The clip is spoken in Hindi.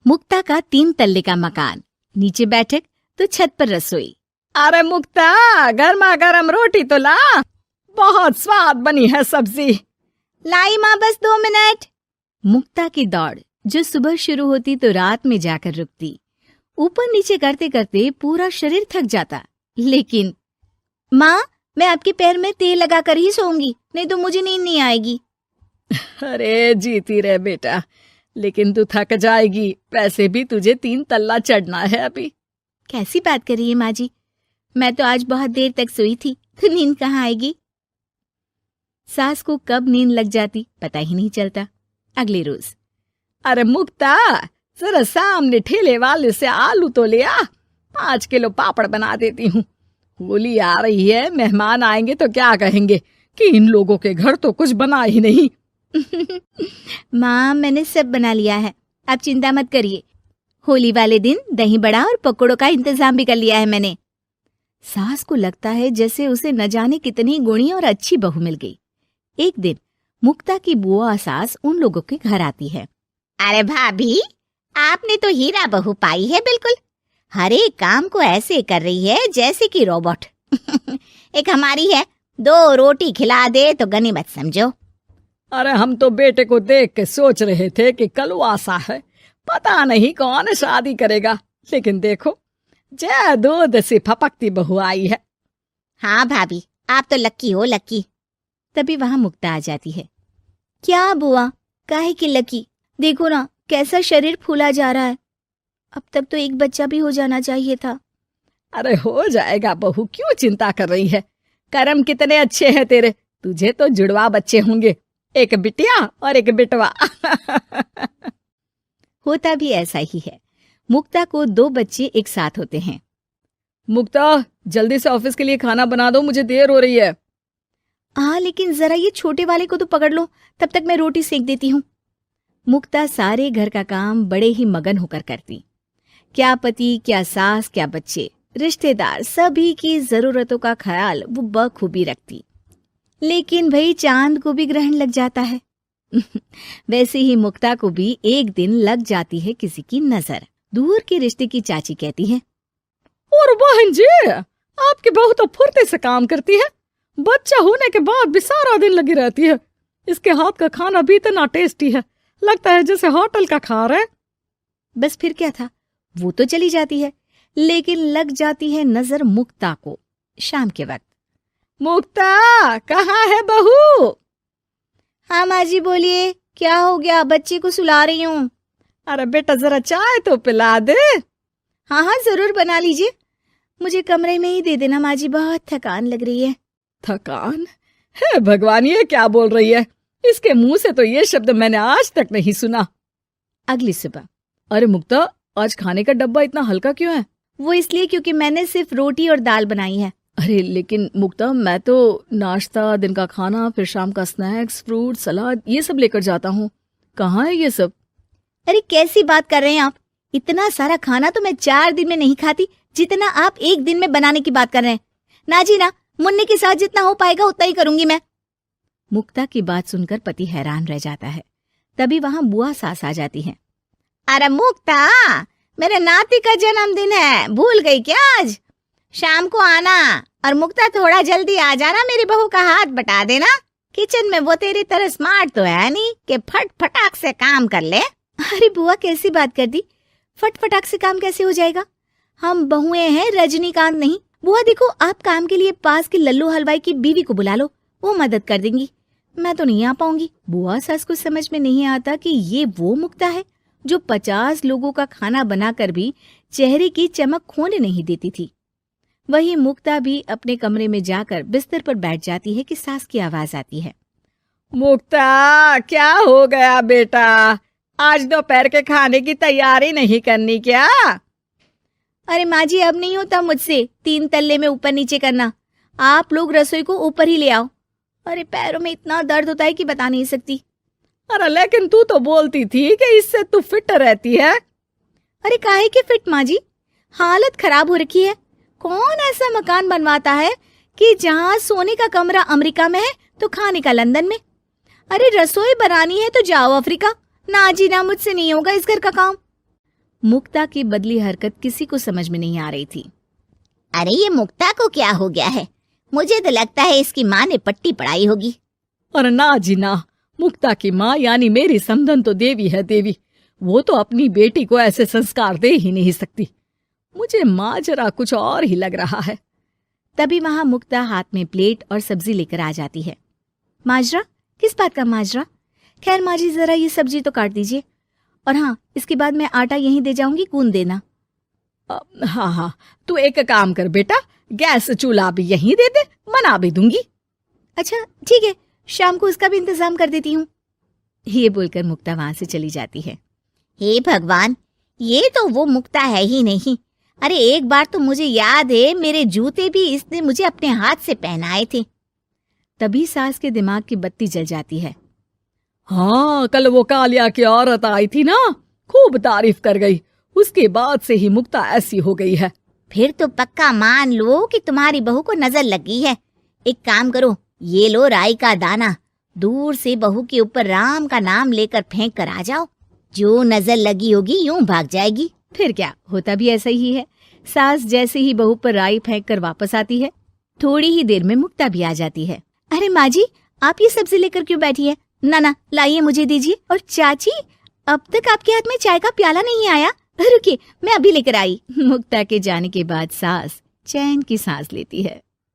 मुक्ता का 3 तल्ले का मकान, नीचे बैठक तो छत पर रसोई। अरे मुक्ता, गर्मा गर्म रोटी तो ला, बहुत स्वाद बनी है सब्जी। लाई माँ, बस 2 मिनट। मुक्ता की दौड़ जो सुबह शुरू होती तो रात में जाकर रुकती। ऊपर नीचे करते करते पूरा शरीर थक जाता, लेकिन माँ, मैं आपके पैर में तेल लगाकर ही सोऊंगी, नहीं तो मुझे नींद नहीं आएगी। अरे जीती रहे बेटा, लेकिन तू थक जाएगी, वैसे भी तुझे 3 तल्ला चढ़ना है अभी। कैसी बात कर रही है माँ जी, मैं तो आज बहुत देर तक सोई थी, तो नींद कहाँ आएगी। सास को कब नींद लग जाती पता ही नहीं चलता। अगले रोज, अरे मुक्ता, जरा सामने ठेले वाले से आलू तो ले आ, 5 किलो पापड़ बना देती हूँ। होली आ रही है, मेहमान आएंगे तो क्या कहेंगे कि इन लोगों के घर तो कुछ बना ही नहीं। माँ, मैंने सब बना लिया है, आप चिंता मत करिए। होली वाले दिन दही बड़ा और पकौड़ों का इंतजाम भी कर लिया है मैंने। सास को लगता है जैसे उसे न जाने कितनी गुणी और अच्छी बहू मिल गई। एक दिन मुक्ता की बुआ सास उन लोगों के घर आती है। अरे भाभी, आपने तो हीरा बहू पाई है, बिल्कुल हर एक काम को ऐसे कर रही है जैसे कि रोबोट। एक हमारी है, 2 रोटी खिला दे तो गनीमत समझो। अरे हम तो बेटे को देख के सोच रहे थे कि कलवासा है, पता नहीं कौन शादी करेगा, लेकिन देखो जय दूध से फपकती बहू आई है। हाँ भाभी, आप तो लक्की हो, लक्की। तभी वहां मुक्ता आ जाती है। क्या बुआ, काहे की लकी, देखो ना कैसा शरीर फूला जा रहा है। अब तक तो एक बच्चा भी हो जाना चाहिए था। अरे हो जाएगा बहू, क्यों चिंता कर रही है, कर्म कितने अच्छे हैं तेरे, तुझे तो जुड़वा बच्चे होंगे, एक बिटिया और एक बिटवा। होता भी ऐसा ही है। मुक्ता को 2 बच्चे एक साथ होते हैं। मुक्ता, जल्दी से ऑफिस के लिए खाना बना दो, मुझे देर हो रही है। हाँ, लेकिन जरा ये छोटे वाले को तो पकड़ लो, तब तक मैं रोटी सेक देती हूँ। मुक्ता सारे घर का काम बड़े ही मगन होकर करती। क्या पति, क्या सास, क्या बच्चे, रिश्तेदार, सभी की जरूरतों का ख्याल वो बखूबी रखती। लेकिन भाई चांद को भी ग्रहण लग जाता है। वैसे ही मुक्ता को भी एक दिन लग जाती है किसी की नजर। दूर के रिश्ते की चाची कहती है, और बहन जी, आपकी बहू तो फुर्ती से काम करती है, बच्चा होने के बाद भी सारा दिन लगी रहती है, इसके हाथ का खाना भी इतना टेस्टी है, लगता है जैसे होटल का खा रहे। बस फिर क्या था, वो तो चली जाती है, लेकिन लग जाती है नजर मुक्ता को। शाम के वक्त, मुक्ता, कहाँ है बहू? हाँ माँ जी, बोलिए, क्या हो गया, बच्चे को सुला रही हूँ। अरे बेटा, जरा चाय तो पिला दे। हाँ हाँ, जरूर बना लीजिए, मुझे कमरे में ही दे देना माँ जी, बहुत थकान लग रही है। थकान है भगवान, ये क्या बोल रही है, इसके मुंह से तो ये शब्द मैंने आज तक नहीं सुना। अगली सुबह, अरे मुक्ता, आज खाने का डब्बा इतना हल्का क्यों है? वो इसलिए क्योंकि मैंने सिर्फ रोटी और दाल बनाई है। अरे लेकिन मुक्ता, मैं तो नाश्ता, दिन का खाना, फिर शाम का स्नैक्स, फ्रूट, सलाद, ये सब लेकर जाता हूँ, कहाँ है ये सब? अरे कैसी बात कर रहे हैं आप, इतना सारा खाना तो मैं 4 दिन में नहीं खाती जितना आप 1 दिन में बनाने की बात कर रहे हैं। ना जी ना, मुन्ने के साथ जितना हो पाएगा उतना ही करूंगी मैं। मुक्ता की बात सुनकर पति हैरान रह जाता है। तभी वहां बुआ सास आ जाती है। अरे मुक्ता, मेरे नाती का जन्मदिन है, भूल गई क्या? आज शाम को आना, और मुक्ता थोड़ा जल्दी आ जाना, मेरी बहू का हाथ बटा देना। किचन में वो तेरी तरह स्मार्ट तो है नहीं कि फट फटाक से काम कर ले। अरे बुआ, कैसी बात कर दी, फट फटाक से काम कैसे हो जाएगा, हम बहुएं हैं, रजनीकांत नहीं। बुआ देखो, आप काम के लिए पास के लल्लू हलवाई की बीवी को बुला लो, वो मदद कर देंगी, मैं तो नहीं आ पाऊंगी। बुआ सास को समझ में नहीं आता कि ये वो मुक्ता है जो 50 लोगों का खाना बनाकर भी चेहरे की चमक खोने नहीं देती थी। वही मुक्ता भी अपने कमरे में जाकर बिस्तर पर बैठ जाती है कि सास की आवाज आती है। मुक्ता, क्या हो गया बेटा, आज दोपहर के खाने की तैयारी नहीं करनी क्या? अरे माँ जी, अब नहीं होता मुझसे 3 तल्ले में ऊपर नीचे करना, आप लोग रसोई को ऊपर ही ले आओ। अरे पैरों में इतना दर्द होता है कि बता नहीं सकती। अरे लेकिन तू तो बोलती थी कि इससे तू फिट रहती है। अरे काहे के फिट माँ जी, हालत खराब हो रखी है। कौन ऐसा मकान बनवाता है कि जहाँ सोने का कमरा अमेरिका में है तो खाने का लंदन में। अरे रसोई बनानी है तो जाओ अफ्रीका। ना जी ना, मुझसे नहीं होगा इस घर का काम। मुक्ता की बदली हरकत किसी को समझ में नहीं आ रही थी। अरे ये मुक्ता को क्या हो गया है? मुझे तो लगता है इसकी माँ ने पट्टी पढ़ाई होगी। और ना जी ना, मुक्ता की माँ यानी मेरी समधन तो देवी है देवी। वो तो अपनी बेटी को ऐसे संस्कार दे ही नहीं सकती। मुझे माजरा कुछ और ही लग रहा है। तभी वहां मुक्ता हाथ में प्लेट और सब्जी लेकर आ जाती है। माजरा? किस बात का माजरा? खैर माँ जी, जरा ये सब्जी तो काट दीजिए, और हाँ, इसके बाद मैं आटा यहीं दे जाऊंगी, गूंद देना। हाँ हाँ, तू एक काम कर बेटा, गैस चूल्हा भी यहीं दे दे, बना भी दूंगी। अच्छा ठीक है, शाम को इसका भी इंतजाम कर देती हूँ। ये बोलकर मुक्ता वहां से चली जाती है। हे भगवान, ये तो वो मुक्ता है ही नहीं। अरे एक बार तो मुझे याद है, मेरे जूते भी इसने मुझे अपने हाथ से पहनाए थे। तभी सास के दिमाग की बत्ती जल जाती है। हाँ, कल वो कालिया की औरत आई थी ना, खूब तारीफ कर गई। उसके बाद से ही मुक्ता ऐसी हो गई है। फिर तो पक्का मान लो कि तुम्हारी बहू को नजर लगी है। एक काम करो, ये लो राई का दाना, दूर से बहू के ऊपर राम का नाम लेकर फेंक कर आ जाओ। जो नजर लगी होगी यूं भाग जाएगी। फिर क्या, होता भी ऐसा ही है। सास जैसे ही बहू पर राई फेंक कर वापस आती है, थोड़ी ही देर में मुक्ता भी आ जाती है। अरे माँ जी, आप ये सब्जी लेकर क्यों बैठी है? ना ना, लाइए, मुझे दीजिए। और चाची, अब तक आपके हाथ में चाय का प्याला नहीं आया। रुकिए, मैं अभी लेकर आई। मुक्ता के जाने के बाद सास चैन की सांस लेती है।